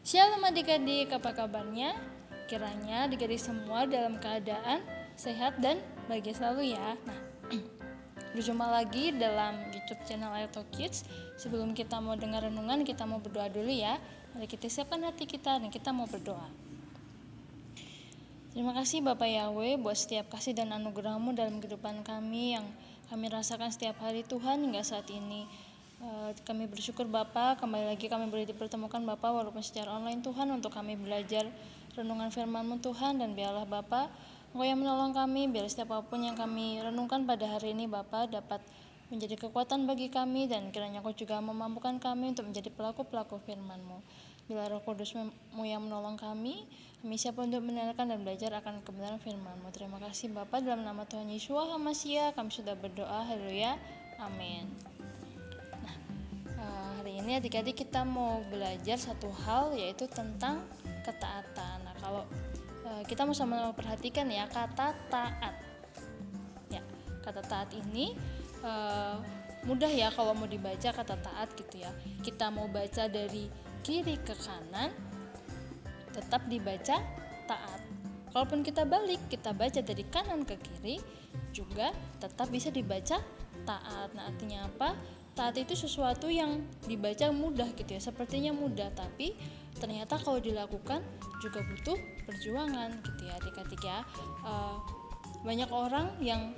Shalom adik-adik, apa kabarnya? Kiranya adik-adik semua dalam keadaan sehat dan bahagia selalu ya. Nah, berjumpa lagi dalam YouTube channel Airto Kids. Sebelum kita mau dengar renungan, kita mau berdoa dulu ya. Mari kita siapkan hati kita dan kita mau berdoa. Terima kasih Bapak Yahweh buat setiap kasih dan anugerah-Mu dalam kehidupan kami yang kami rasakan setiap hari Tuhan hingga saat ini. Kami bersyukur Bapa, kembali lagi kami boleh dipertemukan Bapa walaupun secara online Tuhan untuk kami belajar renungan firman-Mu Tuhan, dan biarlah Bapa Engkau yang menolong kami, biar setiap apapun yang kami renungkan pada hari ini Bapa dapat menjadi kekuatan bagi kami, dan kiranya Engkau juga memampukan kami untuk menjadi pelaku-pelaku firman-Mu. Bila Roh Kudus-Mu yang menolong kami siap untuk mendengarkan dan belajar akan kebenaran firman-Mu. Terima kasih Bapa, dalam nama Tuhan Yesus HaMasiah kami sudah berdoa, haleluya, amin. Hari ini adik-adik kita mau belajar satu hal, yaitu tentang ketaatan. Nah, kalau kita mau sama-sama perhatikan ya, kata taat. Ya, kata taat ini mudah ya kalau mau dibaca kata taat gitu ya. Kita mau baca dari kiri ke kanan, tetap dibaca taat. Kalaupun kita balik, kita baca dari kanan ke kiri, juga tetap bisa dibaca taat. Nah, artinya apa? Taat itu sesuatu yang dibaca mudah gitu ya, sepertinya mudah, tapi ternyata kalau dilakukan juga butuh perjuangan gitu ya adik-adik ya. Banyak orang yang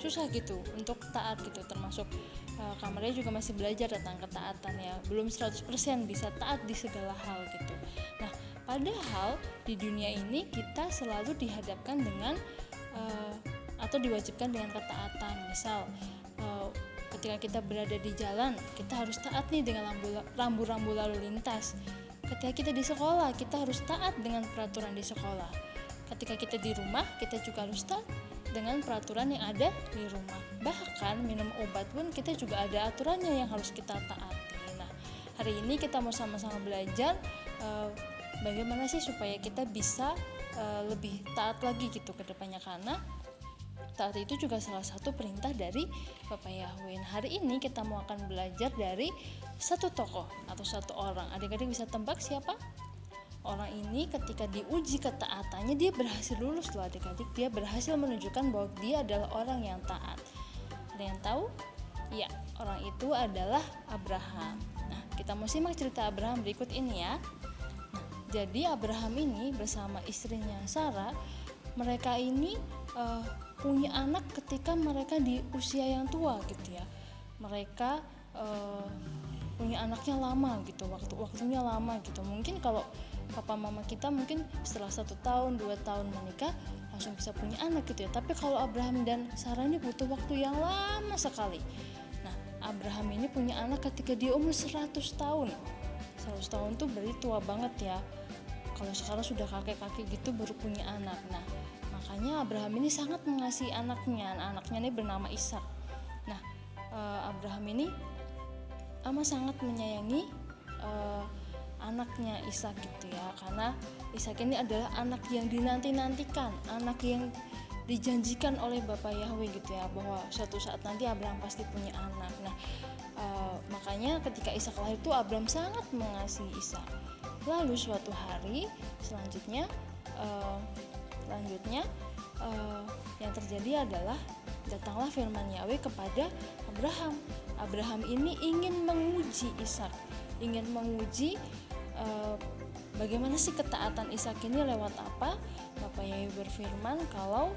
susah gitu untuk taat gitu, termasuk kamarnya juga masih belajar tentang ketaatan ya, belum 100% bisa taat di segala hal gitu. Nah, padahal di dunia ini kita selalu dihadapkan dengan atau diwajibkan dengan ketaatan. Misal ketika kita berada di jalan, kita harus taat nih dengan rambu-rambu lalu lintas. Ketika kita di sekolah, kita harus taat dengan peraturan di sekolah. Ketika kita di rumah, kita juga harus taat dengan peraturan yang ada di rumah. Bahkan minum obat pun kita juga ada aturannya yang harus kita taati. Nah, hari ini kita mau sama-sama belajar bagaimana sih supaya kita bisa lebih taat lagi gitu ke depannya, karena taat itu juga salah satu perintah dari Bapak Yahweh. Hari ini kita mau akan belajar dari satu tokoh atau satu orang. Adik-adik bisa tebak siapa? Orang ini ketika diuji ketaatannya dia berhasil lulus loh adik-adik. Dia berhasil menunjukkan bahwa dia adalah orang yang taat. Ada yang tahu? Ya, orang itu adalah Abraham. Nah, kita mau simak cerita Abraham berikut ini ya. Nah, jadi Abraham ini bersama istrinya Sarah, mereka ini punya anak ketika mereka di usia yang tua gitu ya. Mereka punya anaknya lama gitu, waktunya lama gitu. Mungkin kalau papa mama kita mungkin setelah 1 tahun 2 tahun menikah langsung bisa punya anak gitu ya. Tapi kalau Abraham dan Sarah ini butuh waktu yang lama sekali. Nah, Abraham ini punya anak ketika dia umur 100 tahun. 100 tahun tuh berarti tua banget ya. Kalau sekarang sudah kakek-kakek gitu baru punya anak. Nah, makanya Abraham ini sangat mengasihi anaknya. Anaknya ini bernama Ishak. Nah, Abraham ini amat sangat menyayangi anaknya Ishak gitu ya, karena Ishak ini adalah anak yang dinanti-nantikan, anak yang dijanjikan oleh Bapak Yahweh gitu ya, bahwa suatu saat nanti Abraham pasti punya anak. Nah, makanya ketika Ishak lahir itu Abraham sangat mengasihi Ishak. Lalu suatu hari selanjutnya yang terjadi adalah datanglah firman Yahweh kepada Abraham. Abraham ini ingin menguji Ishak, ingin menguji bagaimana sih ketaatan Ishak ini, lewat apa? Bapak Yahweh berfirman kalau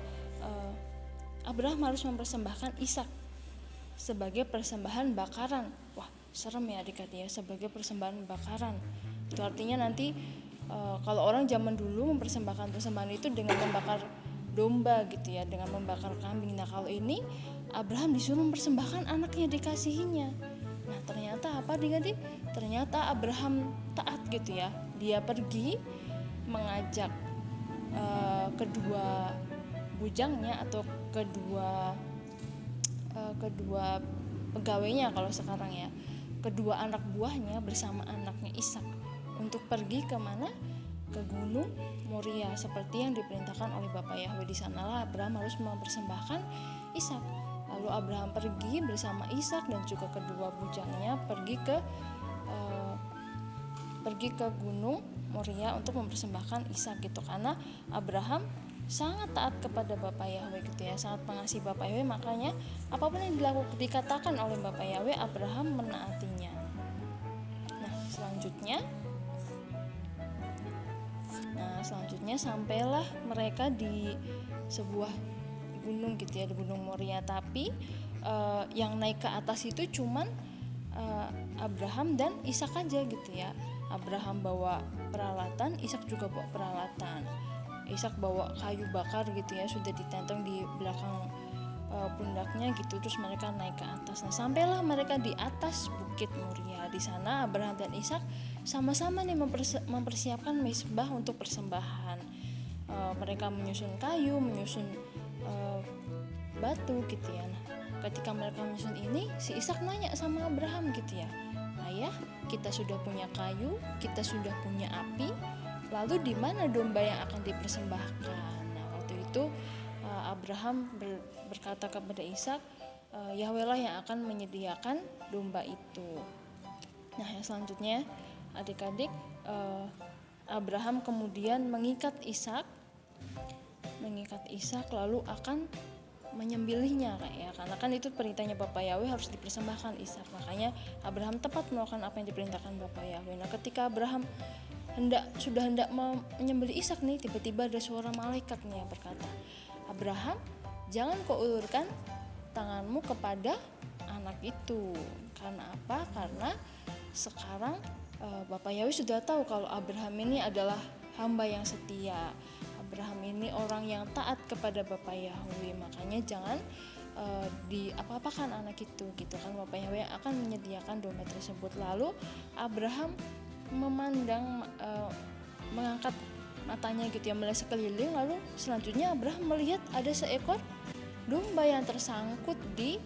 Abraham harus mempersembahkan Ishak sebagai persembahan bakaran. Wah, serem ya adik-adik ya, sebagai persembahan bakaran. Itu artinya nanti kalau orang zaman dulu mempersembahkan persembahan itu dengan membakar domba gitu ya, dengan membakar kambing. Nah, kalau ini Abraham disuruh mempersembahkan anaknya dikasihinya. Nah, ternyata apa adik-adik? Ternyata Abraham taat gitu ya. Dia pergi mengajak kedua bujangnya atau kedua pegawainya kalau sekarang ya, kedua anak buahnya bersama anaknya Ishak untuk pergi ke mana? Ke Gunung Moria seperti yang diperintahkan oleh Bapak Yahweh. Di sanalah Abraham harus mempersembahkan Ishak. Lalu Abraham pergi bersama Ishak dan juga kedua bujangnya pergi ke pergi ke Gunung Moria untuk mempersembahkan Ishak gitu, karena Abraham sangat taat kepada Bapak Yahweh gitu ya, sangat mengasihi Bapak Yahweh, makanya apapun yang dikatakan oleh Bapak Yahweh, Abraham menaatinya. Nah selanjutnya sampailah mereka di sebuah gunung gitu ya, di Gunung Moria, tapi yang naik ke atas itu cuman Abraham dan Ishak aja gitu ya. Abraham bawa peralatan, Ishak juga bawa peralatan. Ishak bawa kayu bakar gitu ya, sudah ditenteng di belakang pundaknya gitu, terus mereka naik ke atas. Nah sampailah mereka di atas bukit Moria. Di sana Abraham dan Ishak sama-sama nih mempersiapkan mezbah untuk persembahan. Mereka menyusun kayu, menyusun batu gitu ya. Nah, ketika mereka menyusun ini, si Ishak nanya sama Abraham gitu ya, ayah, kita sudah punya kayu, kita sudah punya api, lalu di mana domba yang akan dipersembahkan? Nah waktu itu Abraham berkata kepada Ishak, Yahweh lah yang akan menyediakan domba itu. Nah yang selanjutnya adik-adik, Abraham kemudian mengikat Ishak lalu akan menyembelihnya ya, karena kan itu perintahnya Bapak Yahweh, harus dipersembahkan Ishak. Makanya Abraham tepat melakukan apa yang diperintahkan Bapak Yahweh. Nah ketika Abraham sudah hendak menyembelih Ishak nih, tiba-tiba ada suara malaikat nih yang berkata, Abraham, jangan kau ulurkan tanganmu kepada anak itu. Karena apa? Karena sekarang Bapak Yahweh sudah tahu kalau Abraham ini adalah hamba yang setia. Abraham ini orang yang taat kepada Bapak Yahweh, makanya jangan diapa-apakan anak itu gitu kan. Bapak Yahweh akan menyediakan domba tersebut. Lalu Abraham memandang, mengangkat matanya gitu ya, melihat sekeliling. Lalu selanjutnya Abraham melihat ada seekor domba yang tersangkut di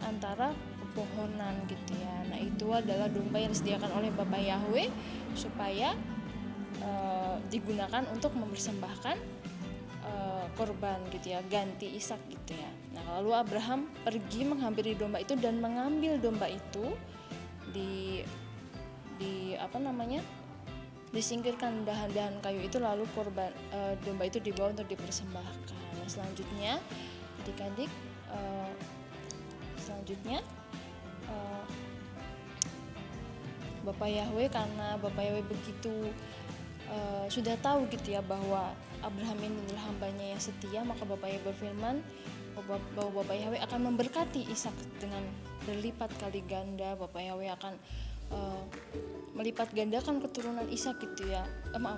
antara pepohonan gitu ya. Nah itu adalah domba yang disediakan oleh Bapak Yahweh supaya digunakan untuk mempersembahkan korban gitu ya, ganti Ishak gitu ya. Nah lalu Abraham pergi menghampiri domba itu dan mengambil domba itu, disingkirkan dahan-dahan kayu itu, lalu domba itu dibawa untuk dipersembahkan. Nah selanjutnya adik-adik, Bapak Yahweh, karena Bapak Yahweh begitu sudah tahu gitu ya bahwa Abraham ini adalah hambanya yang setia, maka Bapak Yahweh berfirman bahwa Bapak Yahweh akan memberkati Ishak dengan berlipat kali ganda. Bapak Yahweh akan melipat gandakan keturunan Ishak gitu ya,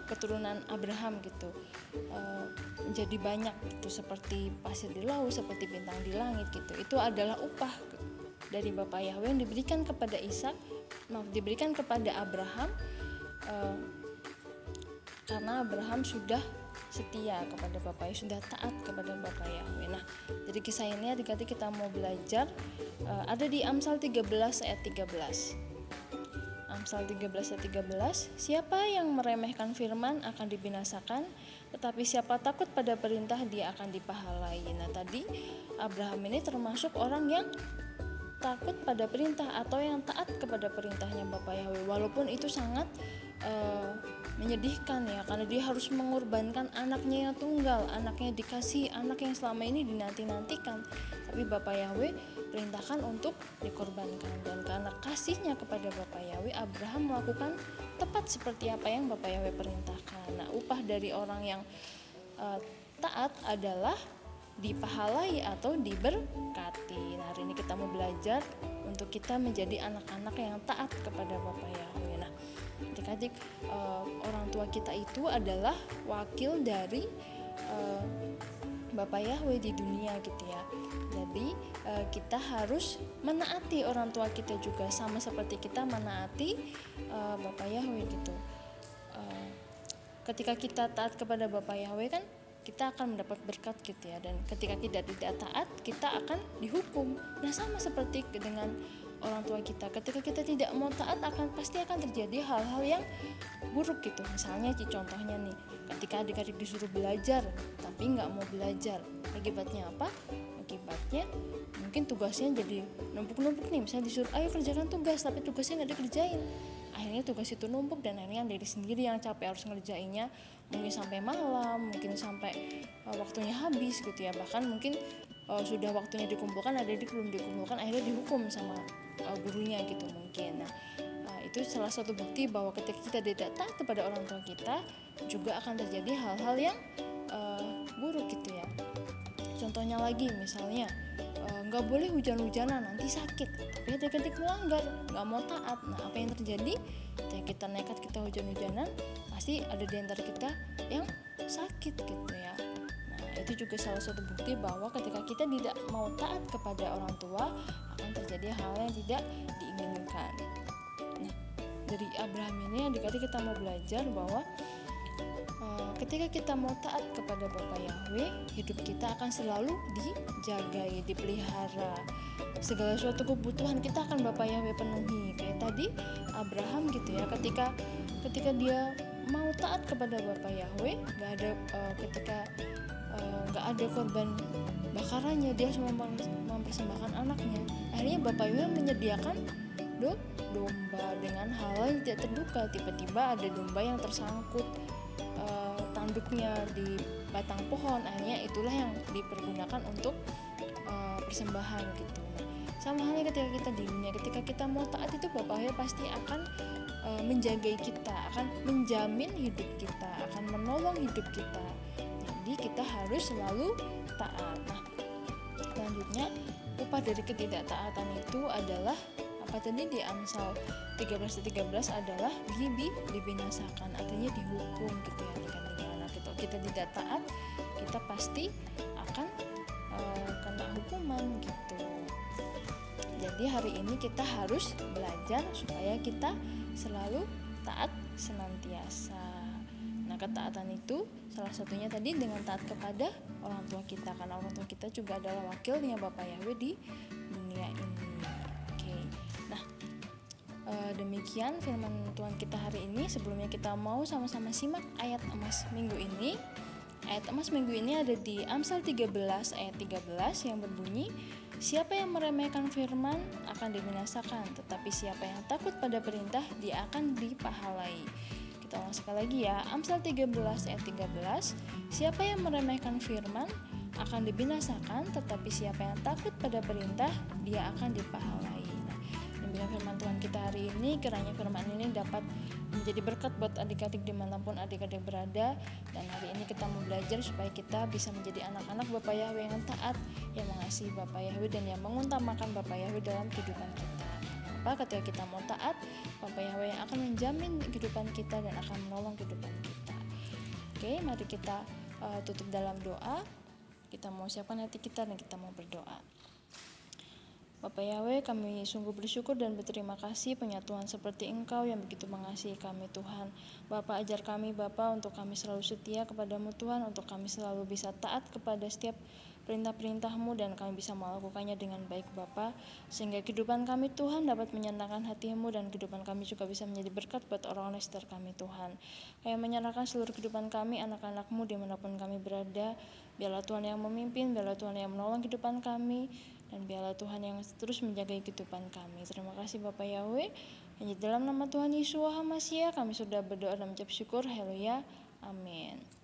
keturunan Abraham gitu, menjadi banyak gitu, seperti pasir di laut, seperti bintang di langit gitu. Itu adalah upah dari Bapak Yahweh yang diberikan kepada diberikan kepada Abraham, karena Abraham sudah setia kepada Bapak Yahweh, sudah taat kepada Bapak Yahweh. Nah, dari kisah ini adik-adik kita mau belajar, ada di Amsal 13 ayat 13. Amsal 13 ayat 13, siapa yang meremehkan firman akan dibinasakan, tetapi siapa takut pada perintah dia akan dipahalai. Nah, tadi Abraham ini termasuk orang yang takut pada perintah atau yang taat kepada perintahnya Bapak Yahweh, walaupun itu sangat menyedihkan ya, karena dia harus mengorbankan anaknya yang tunggal, anaknya dikasih, anak yang selama ini dinanti-nantikan, tapi Bapak Yahweh perintahkan untuk dikorbankan. Dan karena kasihnya kepada Bapak Yahweh, Abraham melakukan tepat seperti apa yang Bapak Yahweh perintahkan. Nah, upah dari orang yang taat adalah dipahalai atau diberkati. Nah, hari ini kita mau belajar untuk kita menjadi anak-anak yang taat kepada Bapak Yahweh. Nah, adik-adik, orang tua kita itu adalah wakil dari Bapak Yahweh di dunia gitu ya. Jadi kita harus menaati orang tua kita juga, sama seperti kita menaati Bapak Yahweh gitu. Ketika kita taat kepada Bapak Yahweh kan kita akan mendapat berkat gitu ya, dan ketika kita tidak taat kita akan dihukum. Nah, sama seperti dengan orang tua kita, ketika kita tidak mau taat pasti akan terjadi hal-hal yang buruk gitu. Misalnya contohnya nih, ketika adik-adik disuruh belajar tapi nggak mau belajar, akibatnya apa? Akibatnya mungkin tugasnya jadi numpuk-numpuk nih. Misalnya disuruh ayo kerjakan tugas tapi tugasnya nggak dikerjain, akhirnya tugas itu numpuk dan akhirnya diri sendiri yang capek harus ngerjainnya, mungkin sampai malam, mungkin sampai waktunya habis gitu ya, bahkan mungkin sudah waktunya dikumpulkan ada di belum dikumpulkan, akhirnya dihukum sama gurunya gitu mungkin. Itu salah satu bukti bahwa ketika kita tidak taat kepada orang tua kita juga akan terjadi hal-hal yang buruk gitu ya. Contohnya lagi misalnya nggak boleh hujan-hujanan nanti sakit, tapi adik-adik melanggar nggak mau taat. Nah apa yang terjadi ketika kita nekat kita hujan-hujanan, pasti ada di antara kita yang sakit gitu ya. Nah itu juga salah satu bukti bahwa ketika kita tidak mau taat kepada orang tua akan terjadi hal yang tidak diinginkan. Nah dari Abraham ini adik-adik kita mau belajar bahwa ketika kita mau taat kepada Bapa Yahweh, hidup kita akan selalu dijagai, dipelihara. Segala suatu kebutuhan kita akan Bapa Yahweh penuhi. Kayak tadi Abraham gitu ya, ketika dia mau taat kepada Bapa Yahweh, nggak ada korban bakarannya, dia harus mempersembahkan anaknya. Akhirnya Bapa Yahweh menyediakan domba dengan hal yang tidak terduga. Tiba-tiba ada domba yang tersangkut tanduknya di batang pohon, akhirnya itulah yang dipergunakan untuk persembahan gitu. Nah, sama halnya ketika kita di dunia, ketika kita mau taat itu Bapak Yahweh pasti akan menjaga kita, akan menjamin hidup kita, akan menolong hidup kita. Jadi kita harus selalu taat. Nah, selanjutnya upah dari ketidaktaatan itu adalah apa tadi di Amsal 13:13 adalah dibinasakan, artinya dihukum gitu ya. Kita tidak taat, kita pasti akan kena hukuman gitu. Jadi hari ini kita harus belajar supaya kita selalu taat senantiasa. Nah ketaatan itu salah satunya tadi dengan taat kepada orang tua kita, karena orang tua kita juga adalah wakilnya Bapa Yahweh di dunia ini. Oke. Nah demikian firman Tuhan kita hari ini. Sebelumnya kita mau sama-sama simak ayat emas minggu ini. Ayat emas minggu ini ada di Amsal 13 ayat 13 yang berbunyi, siapa yang meremehkan firman akan dibinasakan, tetapi siapa yang takut pada perintah dia akan dipahalai. Kita ulang sekali lagi ya, Amsal 13 ayat 13, siapa yang meremehkan firman akan dibinasakan, tetapi siapa yang takut pada perintah dia akan dipahalai. Demikian firman Tuhan kita hari ini. Kiranya firman ini dapat menjadi berkat buat adik-adik dimanapun adik-adik berada. Dan hari ini kita mau belajar supaya kita bisa menjadi anak-anak Bapa Yahweh yang taat, yang mengasihi Bapa Yahweh dan yang mengutamakan Bapa Yahweh dalam kehidupan kita. Apa ketika kita mau taat, Bapa Yahweh yang akan menjamin kehidupan kita dan akan menolong kehidupan kita. Oke, mari kita tutup dalam doa. Kita mau siapkan hati kita dan kita mau berdoa. Bapa Yahweh, kami sungguh bersyukur dan berterima kasih punya Tuhan seperti Engkau yang begitu mengasihi kami Tuhan. Bapa, ajar kami Bapa untuk kami selalu setia kepadamu Tuhan, untuk kami selalu bisa taat kepada setiap perintah-perintah-Mu dan kami bisa melakukannya dengan baik Bapa, sehingga kehidupan kami Tuhan dapat menyenangkan hati-Mu dan kehidupan kami juga bisa menjadi berkat buat orang-orang sekitar kami Tuhan. Kami menyerahkan seluruh kehidupan kami, anak-anak-Mu dimanapun kami berada. Biarlah Tuhan yang memimpin, biarlah Tuhan yang menolong kehidupan kami, dan biarlah Tuhan yang terus menjaga kehidupan kami. Terima kasih Bapa Yahweh. Hanya dalam nama Tuhan Yesus HaMasiah kami sudah berdoa dan mengucap syukur. Haleluya. Amin.